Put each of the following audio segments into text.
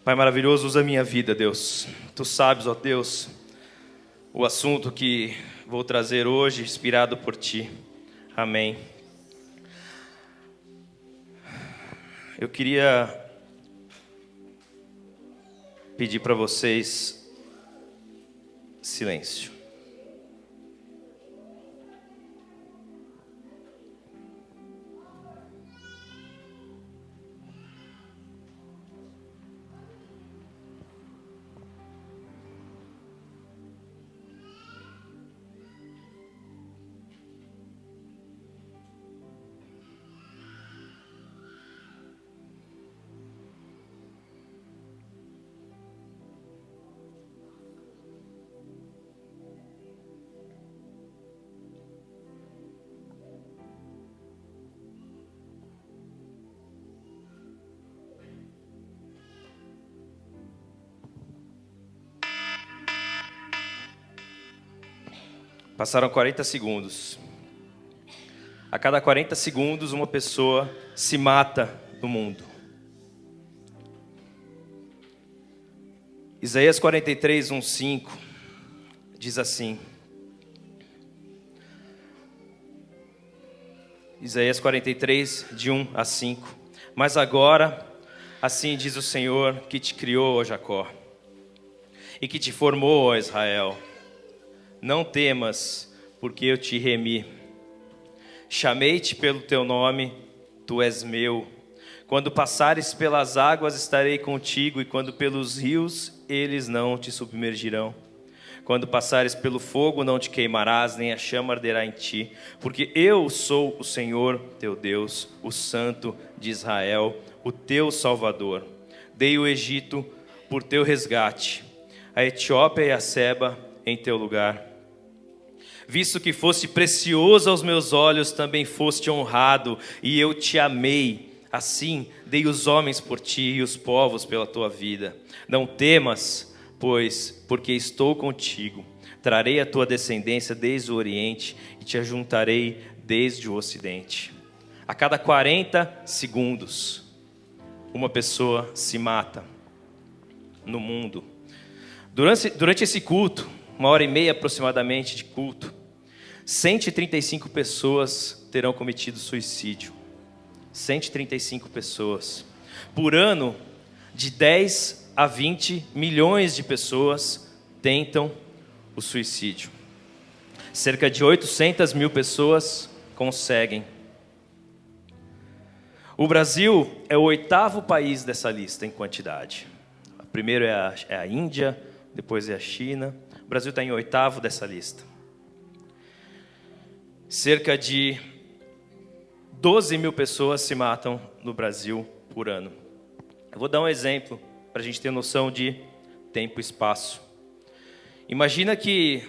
Pai maravilhoso, usa a minha vida, Deus. Tu sabes, ó Deus, o assunto que vou trazer hoje, inspirado por Ti. Amém. Eu queria pedir para vocês silêncio. Passaram 40 segundos. A cada 40 segundos, uma pessoa se mata no mundo. Isaías 43, 1:5 diz assim. Isaías 43, de 1 a 5. Mas agora, assim diz o Senhor que te criou, ó Jacó, e que te formou, ó Israel. Não temas, porque eu te remi. Chamei-te pelo teu nome, tu és meu. Quando passares pelas águas, estarei contigo, e quando pelos rios, eles não te submergirão. Quando passares pelo fogo, não te queimarás, nem a chama arderá em ti. Porque eu sou o Senhor, teu Deus, o Santo de Israel, o teu Salvador. Dei o Egito por teu resgate, a Etiópia e a Seba em teu lugar. Visto que foste precioso aos meus olhos, também foste honrado, e eu te amei. Assim dei os homens por ti e os povos pela tua vida. Não temas, pois, porque estou contigo. Trarei a tua descendência desde o Oriente e te ajuntarei desde o Ocidente. A cada 40 segundos, uma pessoa se mata no mundo. Durante esse culto, 1h30 aproximadamente de culto, 135 pessoas terão cometido suicídio. 135 pessoas. Por ano, de 10 a 20 milhões de pessoas tentam o suicídio. Cerca de 800 mil pessoas conseguem. O Brasil é o 8º país dessa lista em quantidade. O primeiro é a Índia, depois é a China. O Brasil está em 8º dessa lista. Cerca de 12 mil pessoas se matam no Brasil por ano. Eu vou dar um exemplo para a gente ter noção de tempo e espaço. Imagina que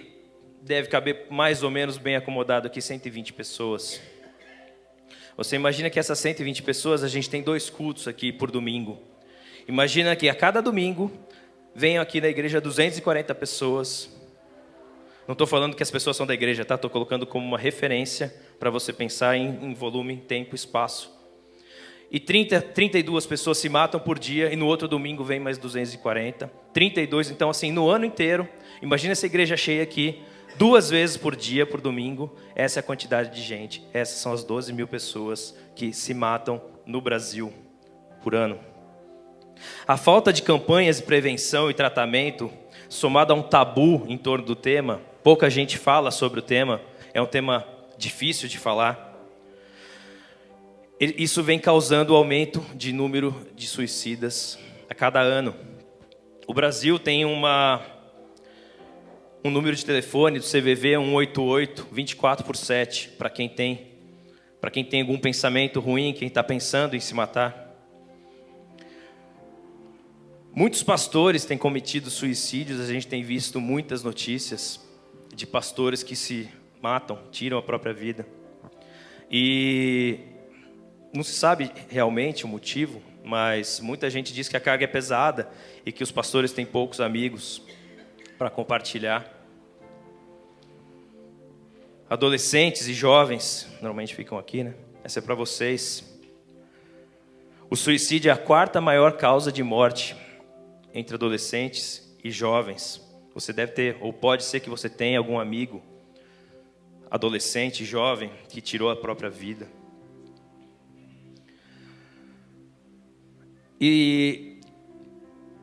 deve caber mais ou menos bem acomodado aqui 120 pessoas. Você imagina que essas 120 pessoas, a gente tem 2 cultos aqui por domingo. Imagina que a cada domingo venham aqui na igreja 240 pessoas. Não estou falando que as pessoas são da igreja, tá? Estou colocando como uma referência para você pensar em volume, tempo, espaço. E 32 pessoas se matam por dia, e no outro domingo vem mais 240. 32, então assim, no ano inteiro, imagina essa igreja cheia aqui, 2 vezes por dia, por domingo, essa é a quantidade de gente. Essas são as 12 mil pessoas que se matam no Brasil por ano. A falta de campanhas de prevenção e tratamento, somado a um tabu em torno do tema, pouca gente fala sobre o tema, é um tema difícil de falar. Isso vem causando o aumento de número de suicidas a cada ano. O Brasil tem um número de telefone do CVV 188, 24/7, para quem tem algum pensamento ruim, quem está pensando em se matar. Muitos pastores têm cometido suicídios, a gente tem visto muitas notícias de pastores que se matam, tiram a própria vida. E não se sabe realmente o motivo, mas muita gente diz que a carga é pesada e que os pastores têm poucos amigos para compartilhar. Adolescentes e jovens, normalmente ficam aqui, né? Essa é para vocês. O suicídio é a 4ª maior causa de morte entre adolescentes e jovens. Você deve ter, ou pode ser que você tenha algum amigo, adolescente, jovem, que tirou a própria vida. E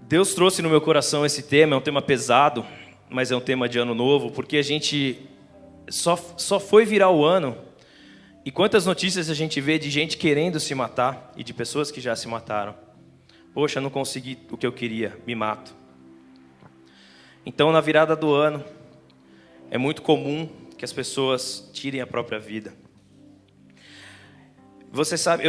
Deus trouxe no meu coração esse tema, é um tema pesado, mas é um tema de ano novo, porque a gente só foi virar o ano, e quantas notícias a gente vê de gente querendo se matar, e de pessoas que já se mataram. Poxa, não consegui o que eu queria, me mato. Então, na virada do ano, é muito comum que as pessoas tirem a própria vida. Você sabe,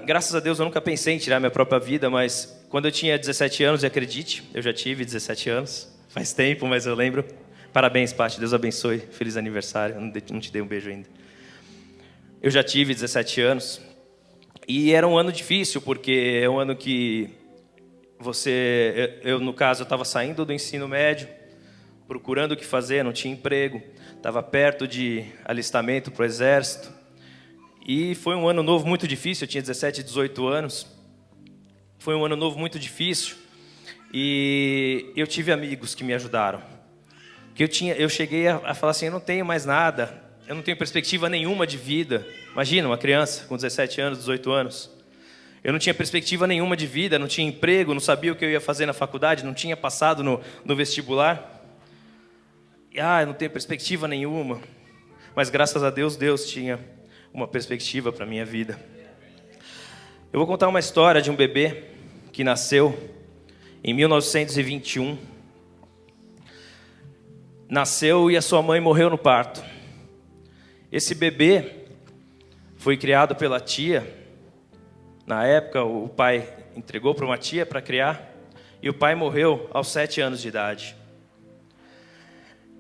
graças a Deus, eu nunca pensei em tirar minha própria vida, mas quando eu tinha 17 anos, e acredite, eu já tive 17 anos, faz tempo, mas eu lembro. Parabéns, Paty, Deus abençoe, feliz aniversário, não te dei um beijo ainda. Eu já tive 17 anos, e era um ano difícil, porque é um ano que no caso, eu estava saindo do ensino médio, procurando o que fazer, não tinha emprego, estava perto de alistamento para o exército, e foi um ano novo muito difícil, eu tinha 17, 18 anos, foi um ano novo muito difícil, e eu tive amigos que me ajudaram, que eu cheguei a falar assim, eu não tenho mais nada, eu não tenho perspectiva nenhuma de vida. Imagina, uma criança com 17 anos, 18 anos, eu não tinha perspectiva nenhuma de vida, não tinha emprego, não sabia o que eu ia fazer na faculdade, não tinha passado no vestibular, eu não tenho perspectiva nenhuma, mas graças a Deus, Deus tinha uma perspectiva para a minha vida. Eu vou contar uma história de um bebê que nasceu em 1921. Nasceu e a sua mãe morreu no parto. Esse bebê foi criado pela tia. Na época, o pai entregou para uma tia para criar, e o pai morreu aos 7 anos de idade.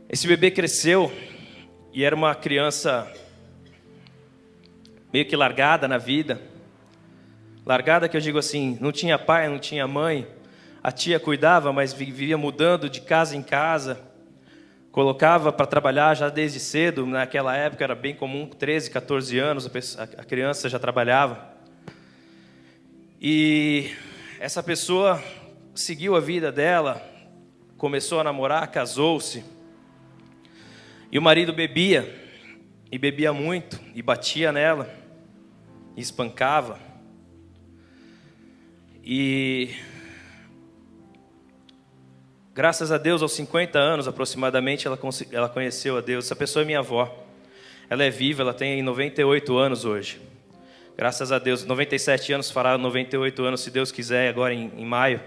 Esse bebê cresceu e era uma criança meio que largada na vida. Largada que eu digo assim, não tinha pai, não tinha mãe. A tia cuidava, mas vivia mudando de casa em casa. Colocava para trabalhar já desde cedo. Naquela época era bem comum, 13, 14 anos, a criança já trabalhava. E essa pessoa seguiu a vida dela, começou a namorar, casou-se. E o marido bebia, e bebia muito, e batia nela, e espancava. E graças a Deus, aos 50 anos aproximadamente, ela conheceu a Deus. Essa pessoa é minha avó. Ela é viva, ela tem 98 anos hoje. Graças a Deus, 97 anos, fará 98 anos, se Deus quiser, agora em maio.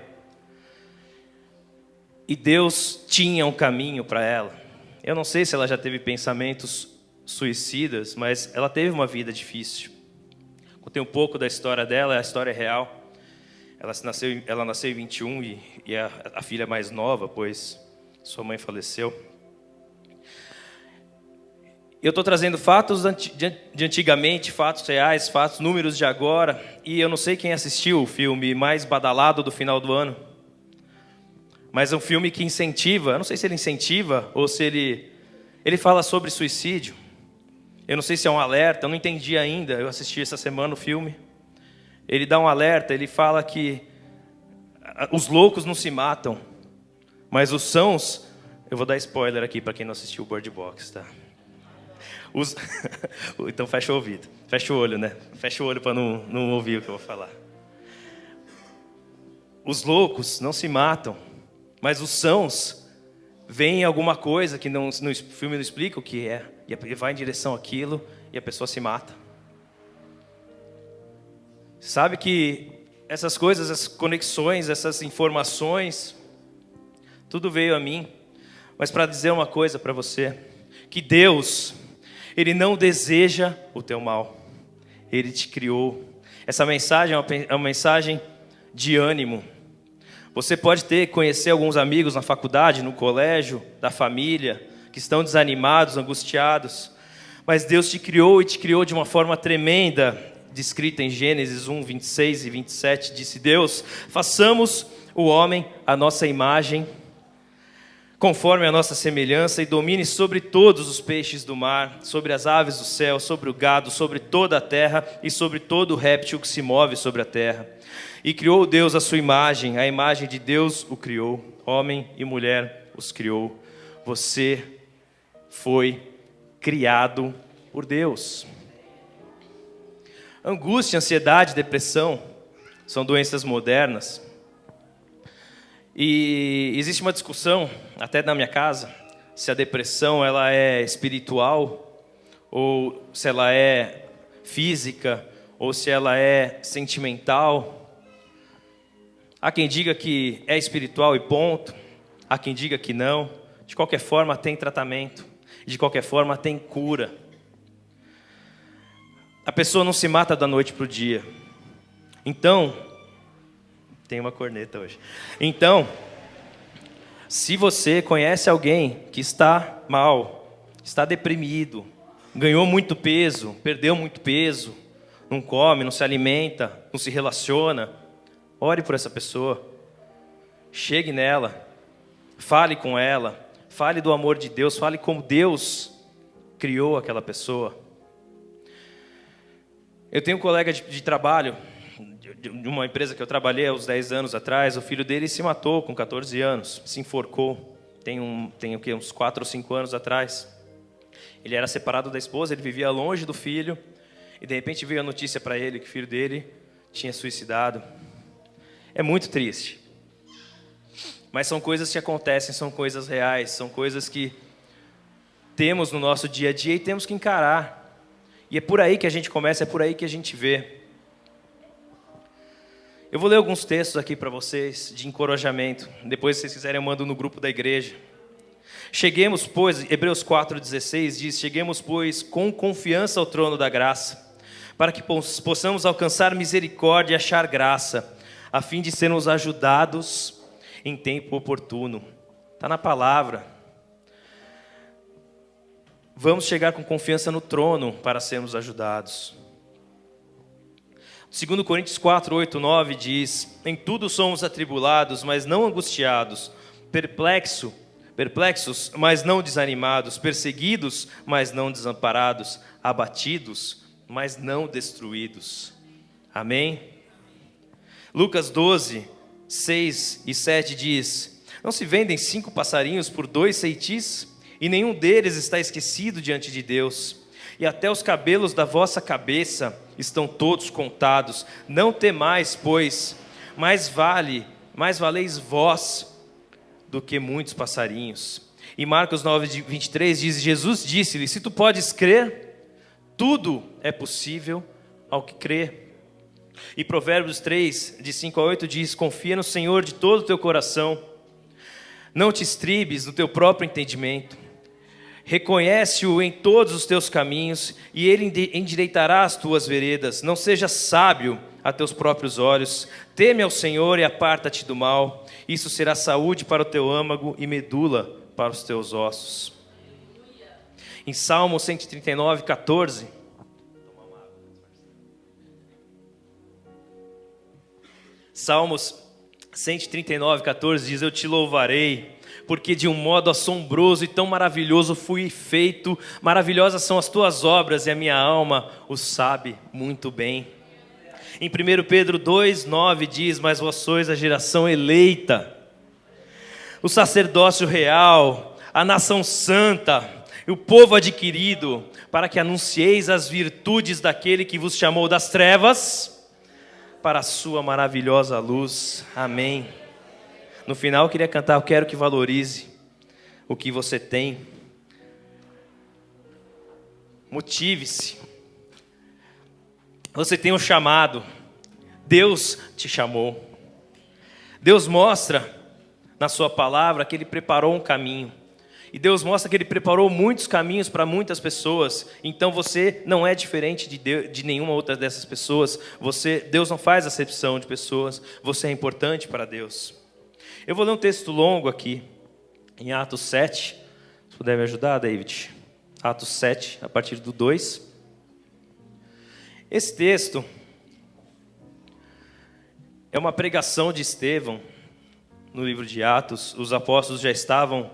E Deus tinha um caminho para ela. Eu não sei se ela já teve pensamentos suicidas, mas ela teve uma vida difícil. Contei um pouco da história dela, a história é real. Ela nasceu em 21 e é a filha mais nova, pois sua mãe faleceu. Eu estou trazendo fatos de antigamente, fatos reais, números de agora. E eu não sei quem assistiu o filme mais badalado do final do ano. Mas é um filme que incentiva, eu não sei se ele incentiva ou se ele fala sobre suicídio. Eu não sei se é um alerta, eu não entendi ainda. Eu assisti essa semana o filme. Ele dá um alerta, ele fala que os loucos não se matam, mas os sãos... Eu vou dar spoiler aqui para quem não assistiu o Bird Box, tá? Então fecha o ouvido, fecha o olho, né? Fecha o olho para não ouvir o que eu vou falar. Os loucos não se matam, mas os sãos veem alguma coisa que no filme não explica o que é, e vai em direção àquilo e a pessoa se mata. Sabe que essas coisas, essas conexões, essas informações, tudo veio a mim, mas para dizer uma coisa para você, que Deus, Ele não deseja o teu mal, Ele te criou. Essa mensagem é uma mensagem de ânimo. Você pode conhecer alguns amigos na faculdade, no colégio, da família, que estão desanimados, angustiados, mas Deus te criou e te criou de uma forma tremenda, descrita em Gênesis 1, 26 e 27, disse Deus: façamos o homem à nossa imagem, conforme a nossa semelhança, e domine sobre todos os peixes do mar, sobre as aves do céu, sobre o gado, sobre toda a terra e sobre todo o réptil que se move sobre a terra. E criou Deus a sua imagem, a imagem de Deus o criou, homem e mulher os criou. Você foi criado por Deus. Angústia, ansiedade, depressão são doenças modernas. E existe uma discussão, até na minha casa, se a depressão ela é espiritual, ou se ela é física, ou se ela é sentimental. Há quem diga que é espiritual e ponto, há quem diga que não. De qualquer forma tem tratamento, de qualquer forma tem cura. A pessoa não se mata da noite para o dia. Então, tem uma corneta hoje. Então, se você conhece alguém que está mal, está deprimido, ganhou muito peso, perdeu muito peso, não come, não se alimenta, não se relaciona, ore por essa pessoa. Chegue nela, fale com ela, fale do amor de Deus, fale como Deus criou aquela pessoa. Eu tenho um colega de trabalho, de uma empresa que eu trabalhei há uns 10 anos atrás. O filho dele se matou com 14 anos, se enforcou, tem uns 4 ou 5 anos atrás. Ele era separado da esposa, ele vivia longe do filho, e de repente veio a notícia para ele que o filho dele tinha suicidado. É muito triste. Mas são coisas que acontecem, são coisas reais, são coisas que temos no nosso dia a dia e temos que encarar. E é por aí que a gente começa, é por aí que a gente vê. Eu vou ler alguns textos aqui para vocês, de encorajamento. Depois, se vocês quiserem, eu mando no grupo da igreja. Cheguemos, pois, Hebreus 4,16 diz: cheguemos, pois, com confiança ao trono da graça, para que possamos alcançar misericórdia e achar graça, a fim de sermos ajudados em tempo oportuno. Está na palavra. Vamos chegar com confiança no trono para sermos ajudados. 2 Coríntios 4, 8, 9 diz: em tudo somos atribulados, mas não angustiados, perplexos, mas não desanimados, perseguidos, mas não desamparados, abatidos, mas não destruídos. Amém? Lucas 12, 6 e 7 diz: não se vendem 5 passarinhos por 2 ceitis? E nenhum deles está esquecido diante de Deus. E até os cabelos da vossa cabeça estão todos contados. Não temais, pois, mais valeis vós do que muitos passarinhos. E Marcos 9, 23 diz: Jesus disse-lhe: se tu podes crer, tudo é possível ao que crê. E Provérbios 3, de 5 a 8 diz: confia no Senhor de todo o teu coração, não te estribes no teu próprio entendimento. Reconhece-o em todos os teus caminhos, e ele endireitará as tuas veredas. Não sejas sábio a teus próprios olhos. Teme ao Senhor e aparta-te do mal. Isso será saúde para o teu âmago e medula para os teus ossos. Em Salmo 139, 14. Salmos 139, 14 diz: eu te louvarei, porque de um modo assombroso e tão maravilhoso fui feito. Maravilhosas são as tuas obras, e a minha alma o sabe muito bem. Em 1 Pedro 2, 9 diz: mas vós sois a geração eleita, o sacerdócio real, a nação santa, e o povo adquirido, para que anuncieis as virtudes daquele que vos chamou das trevas para a sua maravilhosa luz. Amém. No final eu queria cantar: eu quero que valorize o que você tem. Motive-se. Você tem um chamado. Deus te chamou. Deus mostra na sua palavra que Ele preparou um caminho. E Deus mostra que Ele preparou muitos caminhos para muitas pessoas. Então você não é diferente de nenhuma outra dessas pessoas. Deus não faz acepção de pessoas. Você é importante para Deus. Eu vou ler um texto longo aqui, em Atos 7. Se puder me ajudar, David. Atos 7, a partir do 2. Esse texto é uma pregação de Estevão no livro de Atos. Os apóstolos já estavam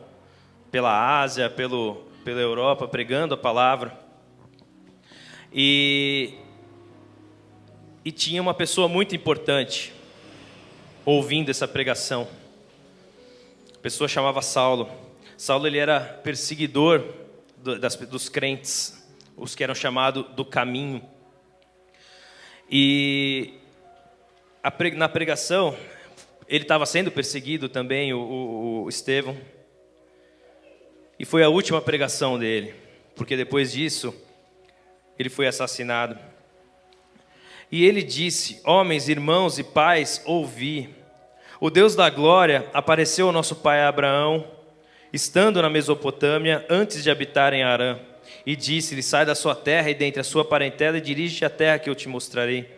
pela Ásia, pela Europa, pregando a palavra. E E tinha uma pessoa muito importante ouvindo essa pregação. A pessoa chamava Saulo. Saulo, ele era perseguidor dos crentes, os que eram chamados do caminho. E na pregação, ele estava sendo perseguido também, o Estevão. E foi a última pregação dele, porque depois disso, ele foi assassinado. E ele disse: homens, irmãos e pais, ouvi. O Deus da glória apareceu ao nosso pai Abraão, estando na Mesopotâmia, antes de habitar em Harã. E disse-lhe: sai da sua terra e dentre a sua parentela e dirige-te à terra que eu te mostrarei.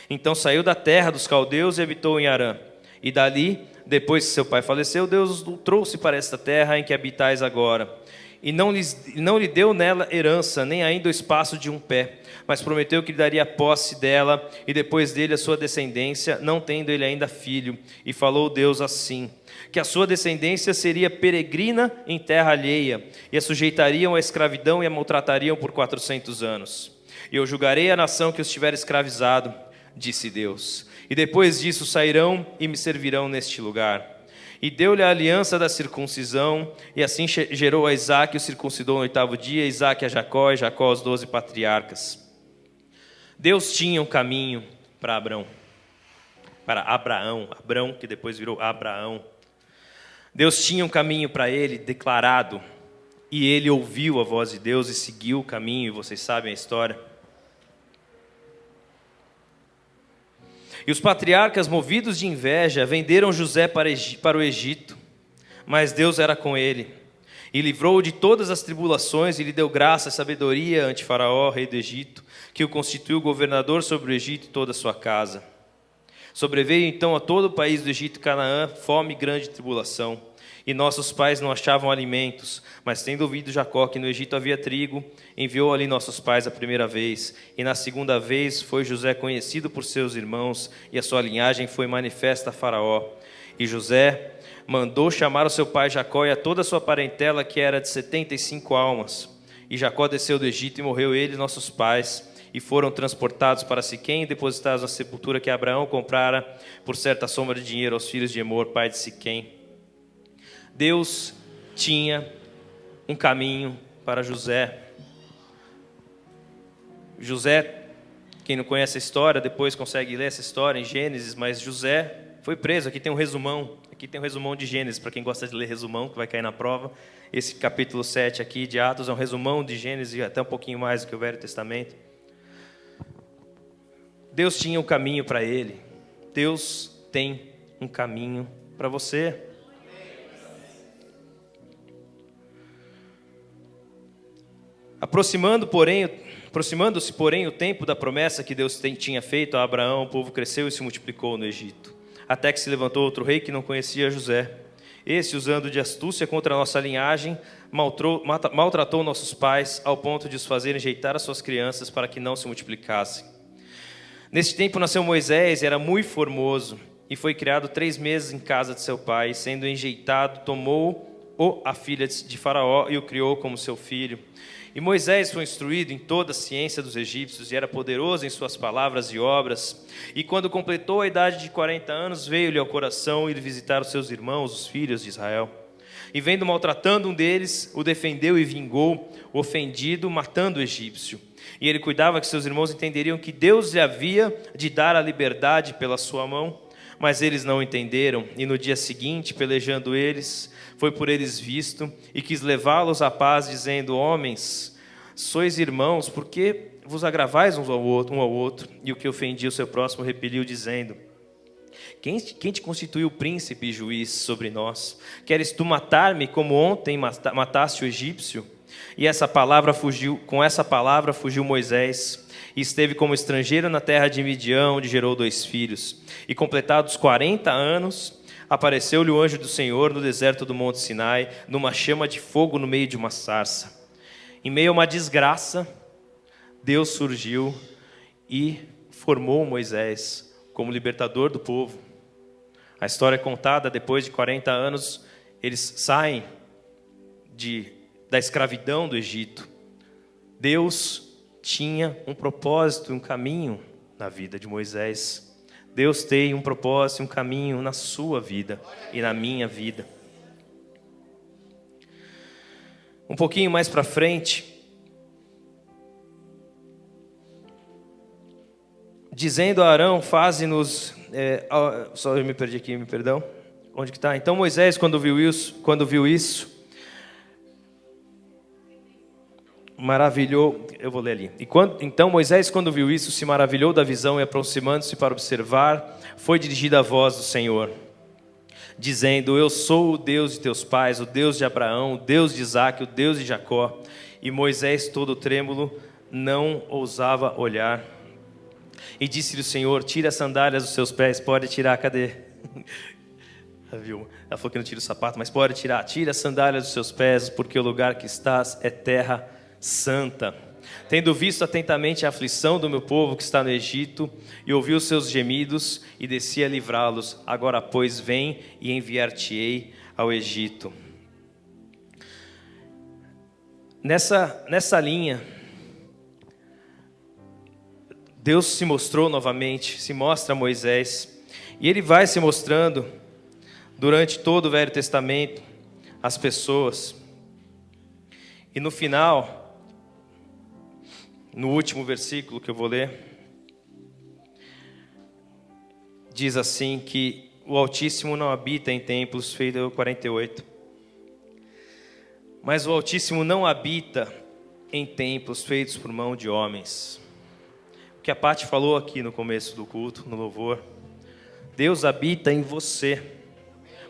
Então saiu da terra dos caldeus e habitou em Harã. E dali, depois que seu pai faleceu, Deus o trouxe para esta terra em que habitais agora. E não lhe deu nela herança, nem ainda o espaço de um pé, mas prometeu que lhe daria posse dela, e depois dele a sua descendência, não tendo ele ainda filho. E falou Deus assim: que a sua descendência seria peregrina em terra alheia, e a sujeitariam à escravidão e a maltratariam por 400 anos. E eu julgarei a nação que os tiver escravizado, disse Deus. E depois disso sairão e me servirão neste lugar. E deu-lhe a aliança da circuncisão, e assim gerou a Isaque, o circuncidou no 8º dia, Isaque a Jacó, e Jacó aos 12 patriarcas. Deus tinha um caminho para Abraão, que depois virou Abraão. Deus tinha um caminho para ele declarado, e ele ouviu a voz de Deus e seguiu o caminho, e vocês sabem a história. E os patriarcas, movidos de inveja, venderam José para o Egito, mas Deus era com ele, e livrou-o de todas as tribulações, e lhe deu graça e sabedoria ante Faraó, rei do Egito, que o constituiu governador sobre o Egito e toda a sua casa. Sobreveio então a todo o país do Egito e Canaã fome e grande tribulação, e nossos pais não achavam alimentos, mas tendo ouvido Jacó que no Egito havia trigo, enviou ali nossos pais a primeira vez, e na segunda vez foi José conhecido por seus irmãos, e a sua linhagem foi manifesta a Faraó. E José mandou chamar o seu pai Jacó e a toda a sua parentela, que era de 75 almas. E Jacó desceu do Egito e morreu ele e nossos pais, e foram transportados para Siquém e depositados na sepultura que Abraão comprara por certa soma de dinheiro aos filhos de Emor, pai de Siquém. Deus tinha um caminho para José. José, quem não conhece a história, depois consegue ler essa história em Gênesis, mas José foi preso. Aqui tem um resumão de Gênesis, para quem gosta de ler resumão, que vai cair na prova. Esse capítulo 7 aqui de Atos é um resumão de Gênesis, até um pouquinho mais do que o Velho Testamento. Deus tinha um caminho para ele. Deus tem um caminho para você. Aproximando-se, porém, o tempo da promessa que Deus tinha feito a Abraão, o povo cresceu e se multiplicou no Egito, até que se levantou outro rei que não conhecia José. Esse, usando de astúcia contra a nossa linhagem, maltratou nossos pais, ao ponto de os fazer enjeitar as suas crianças para que não se multiplicassem. Neste tempo nasceu Moisés, era muito formoso, e foi criado 3 meses em casa de seu pai. Sendo enjeitado, tomou a filha de Faraó e o criou como seu filho. E Moisés foi instruído em toda a ciência dos egípcios, e era poderoso em suas palavras e obras. E quando completou a idade de 40 anos, veio-lhe ao coração ir visitar os seus irmãos, os filhos de Israel. E vendo maltratando um deles, o defendeu e vingou o ofendido, matando o egípcio. E ele cuidava que seus irmãos entenderiam que Deus lhe havia de dar a liberdade pela sua mão. Mas eles não entenderam, e no dia seguinte, pelejando eles, foi por eles visto, e quis levá-los à paz, dizendo: homens, sois irmãos, por que vos agravais um ao outro? E o que ofendia o seu próximo repeliu, dizendo: quem te constituiu príncipe e juiz sobre nós? Queres tu matar-me, como ontem mataste o egípcio? E com essa palavra fugiu Moisés, e esteve como estrangeiro na terra de Midian, onde gerou 2 filhos. E completados 40 anos, apareceu-lhe o anjo do Senhor no deserto do Monte Sinai, numa chama de fogo no meio de uma sarça. Em meio a uma desgraça, Deus surgiu e formou Moisés como libertador do povo. A história é contada: depois de 40 anos, eles saem da escravidão do Egito. Deus tinha um propósito, um caminho na vida de Moisés. Deus tem um propósito, um caminho na sua vida e na minha vida. Um pouquinho mais para frente, dizendo a Arão, faze-nos... só eu me perdi aqui, me perdão. Onde que está? Então Moisés, quando viu isso, maravilhou... Eu vou ler ali. Então Moisés, quando viu isso, se maravilhou da visão e, aproximando-se para observar, foi dirigida a voz do Senhor, dizendo: eu sou o Deus de teus pais, o Deus de Abraão, o Deus de Isaque, o Deus de Jacó. E Moisés, todo trêmulo, não ousava olhar. E disse-lhe o Senhor: tira as sandálias dos seus pés. Pode tirar, cadê? Ela falou que não tira o sapato, mas pode tirar. Tira as sandálias dos seus pés, porque o lugar que estás é terra santa. Tendo visto atentamente a aflição do meu povo que está no Egito, e ouvi os seus gemidos, e desci a livrá-los. Agora, pois, vem e enviar-te-ei ao Egito. Nessa linha, Deus se mostrou novamente, se mostra a Moisés, e Ele vai se mostrando durante todo o Velho Testamento às pessoas. E no final, no último versículo que eu vou ler, diz assim que o Altíssimo não habita em templos, feito 48. Mas o Altíssimo não habita em templos feitos por mão de homens. O que a Paty falou aqui no começo do culto, no louvor. Deus habita em você.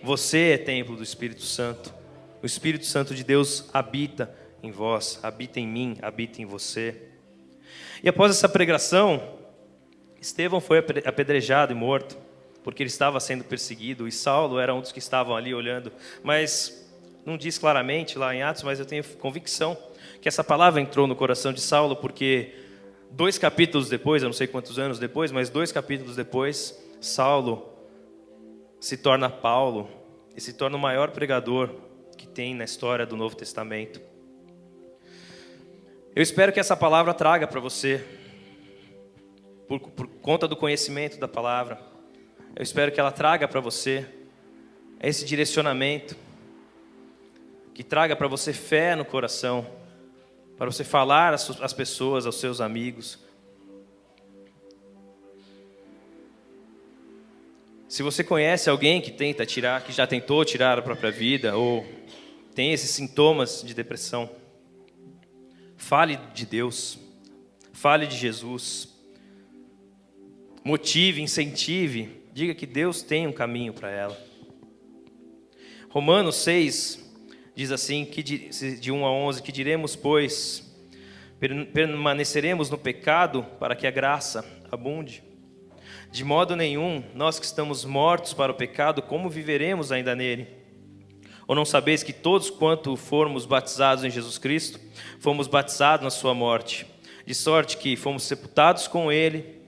Você é templo do Espírito Santo. O Espírito Santo de Deus habita em vós, habita em mim, habita em você. E após essa pregação, Estevão foi apedrejado e morto, porque ele estava sendo perseguido, e Saulo era um dos que estavam ali olhando. Mas não diz claramente lá em Atos, mas eu tenho convicção que essa palavra entrou no coração de Saulo, porque 2 capítulos depois, eu não sei quantos anos depois, mas 2 capítulos depois, Saulo se torna Paulo e se torna o maior pregador que tem na história do Novo Testamento. Eu espero que essa palavra traga para você, por conta do conhecimento da palavra, eu espero que ela traga para você esse direcionamento, que traga para você fé no coração, para você falar às pessoas, aos seus amigos. Se você conhece alguém que já tentou tirar a própria vida, ou tem esses sintomas de depressão, fale de Deus, fale de Jesus, motive, incentive, diga que Deus tem um caminho para ela. Romanos 6 diz assim, de 1 a 11, que diremos, pois, permaneceremos no pecado para que a graça abunde? De modo nenhum, nós que estamos mortos para o pecado, como viveremos ainda nele? Ou não sabeis que todos quanto formos batizados em Jesus Cristo, fomos batizados na sua morte? De sorte que fomos sepultados com ele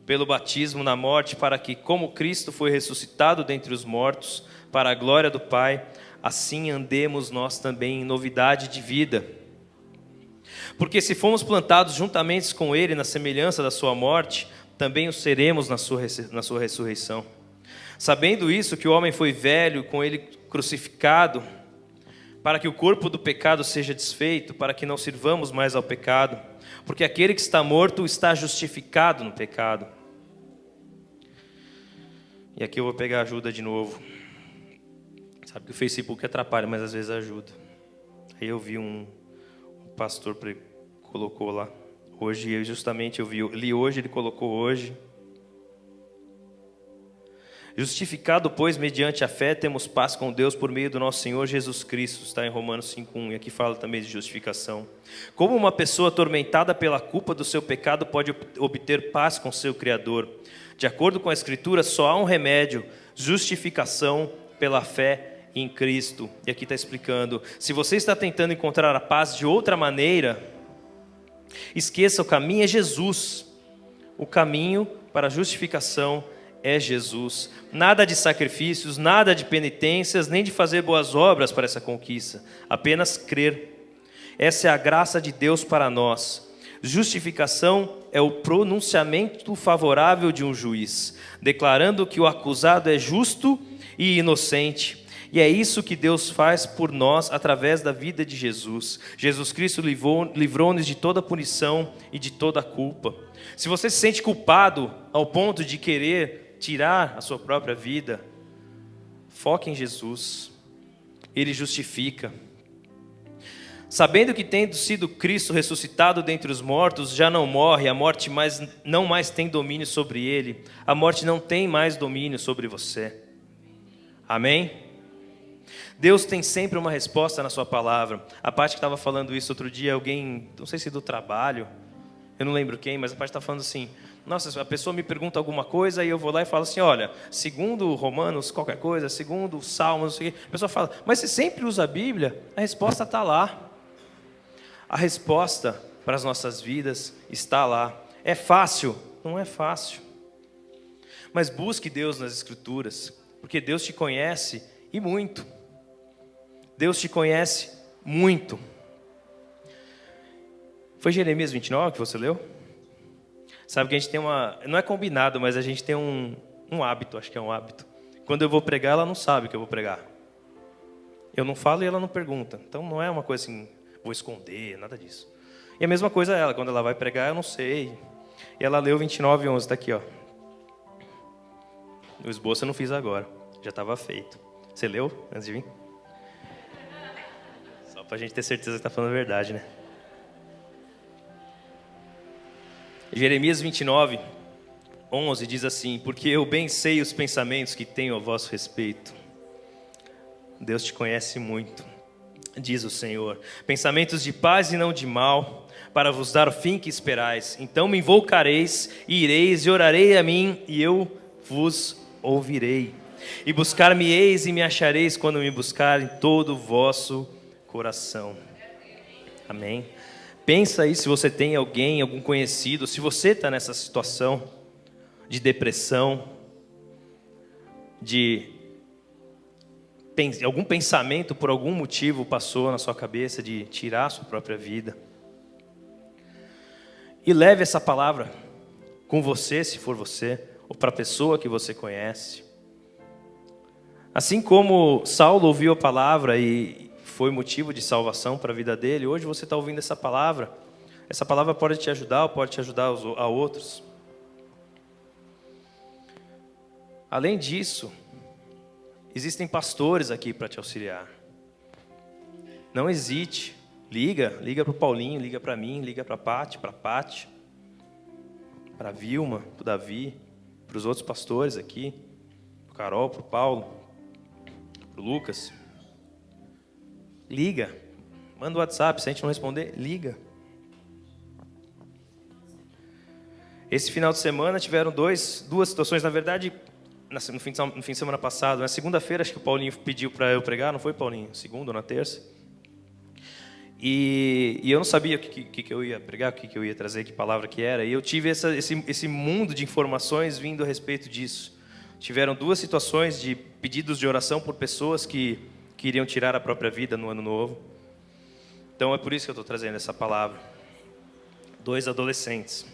pelo batismo na morte, para que, como Cristo foi ressuscitado dentre os mortos, para a glória do Pai, assim andemos nós também em novidade de vida. Porque se fomos plantados juntamente com ele na semelhança da sua morte, também o seremos na sua ressurreição. Sabendo isso, que o homem foi velho, com ele crucificado, para que o corpo do pecado seja desfeito, para que não sirvamos mais ao pecado, porque aquele que está morto está justificado no pecado. E aqui eu vou pegar ajuda de novo. Sabe que o Facebook atrapalha, mas às vezes ajuda. Aí eu vi um pastor colocou lá hoje, e justamente li hoje, ele colocou hoje. Justificado, pois, mediante a fé, temos paz com Deus por meio do nosso Senhor Jesus Cristo. Está em Romanos 5:1, e aqui fala também de justificação. Como uma pessoa atormentada pela culpa do seu pecado pode obter paz com seu Criador? De acordo com a Escritura, só há um remédio: justificação pela fé em Cristo. E aqui está explicando: se você está tentando encontrar a paz de outra maneira, esqueça, o caminho é Jesus. O caminho para a justificação é Jesus. Nada de sacrifícios, nada de penitências, nem de fazer boas obras para essa conquista. Apenas crer. Essa é a graça de Deus para nós. Justificação é o pronunciamento favorável de um juiz, declarando que o acusado é justo e inocente. E é isso que Deus faz por nós através da vida de Jesus. Jesus Cristo livrou-nos de toda punição e de toda culpa. Se você se sente culpado ao ponto de querer tirar a sua própria vida, foque em Jesus. Ele justifica. Sabendo que, tendo sido Cristo ressuscitado dentre os mortos, já não morre, a morte não mais tem domínio sobre ele, a morte não tem mais domínio sobre você. Amém? Deus tem sempre uma resposta na sua palavra. A Paty que estava falando isso outro dia, alguém, não sei se do trabalho, eu não lembro quem, mas a Paty estava falando assim, nossa, a pessoa me pergunta alguma coisa e eu vou lá e falo assim, olha, segundo Romanos qualquer coisa, segundo Salmos, não sei o quê. A pessoa fala, mas você sempre usa a Bíblia? A resposta está lá. A resposta para as nossas vidas está lá. É fácil? Não é fácil. Mas busque Deus nas Escrituras, porque Deus te conhece e muito. Deus te conhece muito. Foi Jeremias 29 que você leu? Sabe que a gente tem não é combinado, mas a gente tem um hábito, acho que é um hábito. Quando eu vou pregar, ela não sabe que eu vou pregar. Eu não falo e ela não pergunta. Então não é uma coisa assim, vou esconder, nada disso. E a mesma coisa ela, quando ela vai pregar, eu não sei. E ela leu 29:11, está aqui, ó. O esboço eu não fiz agora, já estava feito. Você leu antes de vir? Só para a gente ter certeza que está falando a verdade, né? Jeremias 29:11 diz assim, porque eu bem sei os pensamentos que tenho a vosso respeito. Deus te conhece muito, diz o Senhor. Pensamentos de paz e não de mal, para vos dar o fim que esperais. Então me invocareis, e ireis, e orarei a mim, e eu vos ouvirei. E buscar-me-eis e me achareis quando me buscarem todo o vosso coração. Amém? Pensa aí se você tem alguém, algum conhecido, se você está nessa situação de depressão, de algum pensamento por algum motivo passou na sua cabeça de tirar a sua própria vida. E leve essa palavra com você, se for você, ou para a pessoa que você conhece. Assim como Saulo ouviu a palavra e foi motivo de salvação para a vida dele, hoje você está ouvindo essa palavra. Essa palavra pode te ajudar ou pode te ajudar a outros. Além disso, existem pastores aqui para te auxiliar. Não hesite, liga para o Paulinho, liga para mim, liga para a Paty, para a Vilma, para o Davi, para os outros pastores aqui, para o Carol, para o Paulo, para o Lucas. Liga, manda o WhatsApp, se a gente não responder, liga. Esse final de semana tiveram duas situações, na verdade, no fim de semana passado, na segunda-feira, acho que o Paulinho pediu para eu pregar, não foi, Paulinho? Segunda ou na terça? E eu não sabia o que eu ia pregar, o que eu ia trazer, que palavra que era, e eu tive esse mundo de informações vindo a respeito disso. Tiveram duas situações de pedidos de oração por pessoas que iriam tirar a própria vida no ano novo. Então é por isso que eu estou trazendo essa palavra. 2 adolescentes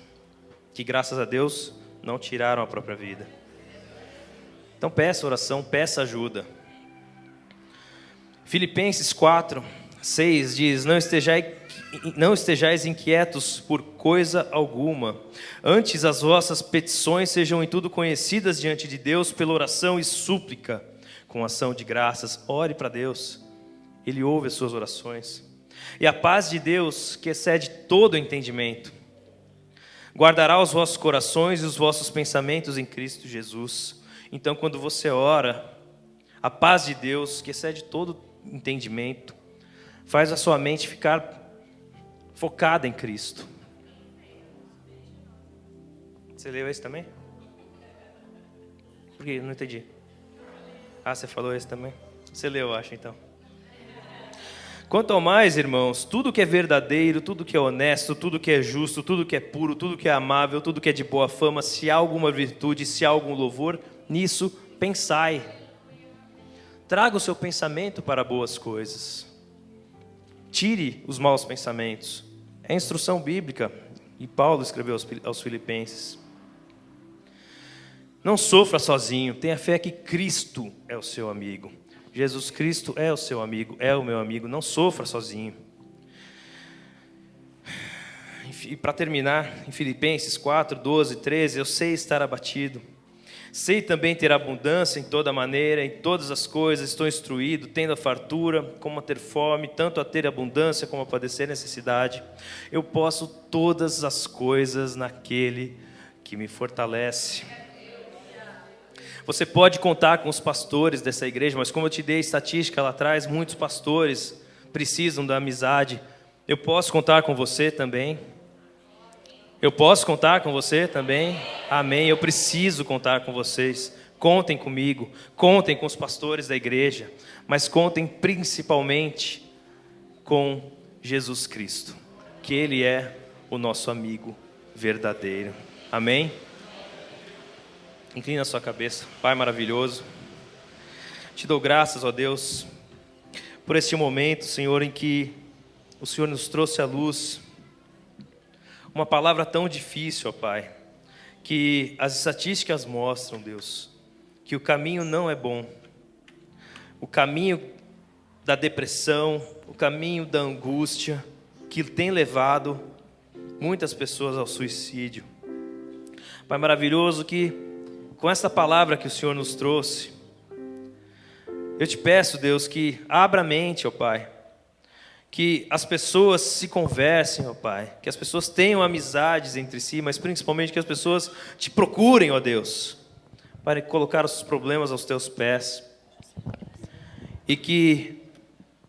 que, graças a Deus, não tiraram a própria vida. Então peça oração, peça ajuda. Filipenses 4:6 diz, não estejais inquietos por coisa alguma, antes as vossas petições sejam em tudo conhecidas diante de Deus pela oração e súplica, com ação de graças. Ore para Deus, Ele ouve as suas orações. E a paz de Deus, que excede todo entendimento, guardará os vossos corações e os vossos pensamentos em Cristo Jesus. Então, quando você ora, a paz de Deus, que excede todo entendimento, faz a sua mente ficar focada em Cristo. Você leu esse também? Por quê? Não entendi. Ah, você falou esse também? Você leu, eu acho, então. Quanto ao mais, irmãos, tudo que é verdadeiro, tudo que é honesto, tudo que é justo, tudo que é puro, tudo que é amável, tudo que é de boa fama, se há alguma virtude, se há algum louvor, nisso pensai. Traga o seu pensamento para boas coisas. Tire os maus pensamentos. É instrução bíblica. E Paulo escreveu aos Filipenses: não sofra sozinho, tenha fé que Cristo é o seu amigo. Jesus Cristo é o seu amigo, é o meu amigo, não sofra sozinho. E para terminar, em Filipenses 4, 12, 13, eu sei estar abatido, sei também ter abundância em toda maneira, em todas as coisas estou instruído, tendo a fartura, como a ter fome, tanto a ter abundância como a padecer necessidade. Eu posso todas as coisas naquele que me fortalece. Você pode contar com os pastores dessa igreja, mas como eu te dei estatística lá atrás, muitos pastores precisam da amizade. Eu posso contar com você também. Eu posso contar com você também? Amém. Eu preciso contar com vocês. Contem comigo, contem com os pastores da igreja, mas contem principalmente com Jesus Cristo, que Ele é o nosso amigo verdadeiro. Amém? Inclina a sua cabeça. Pai maravilhoso, te dou graças, ó Deus, por este momento, Senhor, em que o Senhor nos trouxe à luz uma palavra tão difícil, ó Pai, que as estatísticas mostram, Deus, que o caminho não é bom. O caminho da depressão, o caminho da angústia, que tem levado muitas pessoas ao suicídio. Pai maravilhoso, que com essa palavra que o Senhor nos trouxe, eu te peço, Deus, que abra a mente, ó Pai, que as pessoas se conversem, ó Pai, que as pessoas tenham amizades entre si, mas principalmente que as pessoas te procurem, ó Deus, para colocar os problemas aos teus pés, e que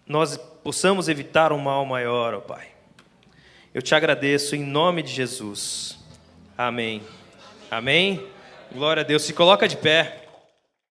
nós possamos evitar um mal maior, ó Pai. Eu te agradeço em nome de Jesus. Amém. Amém. Glória a Deus. Se coloca de pé.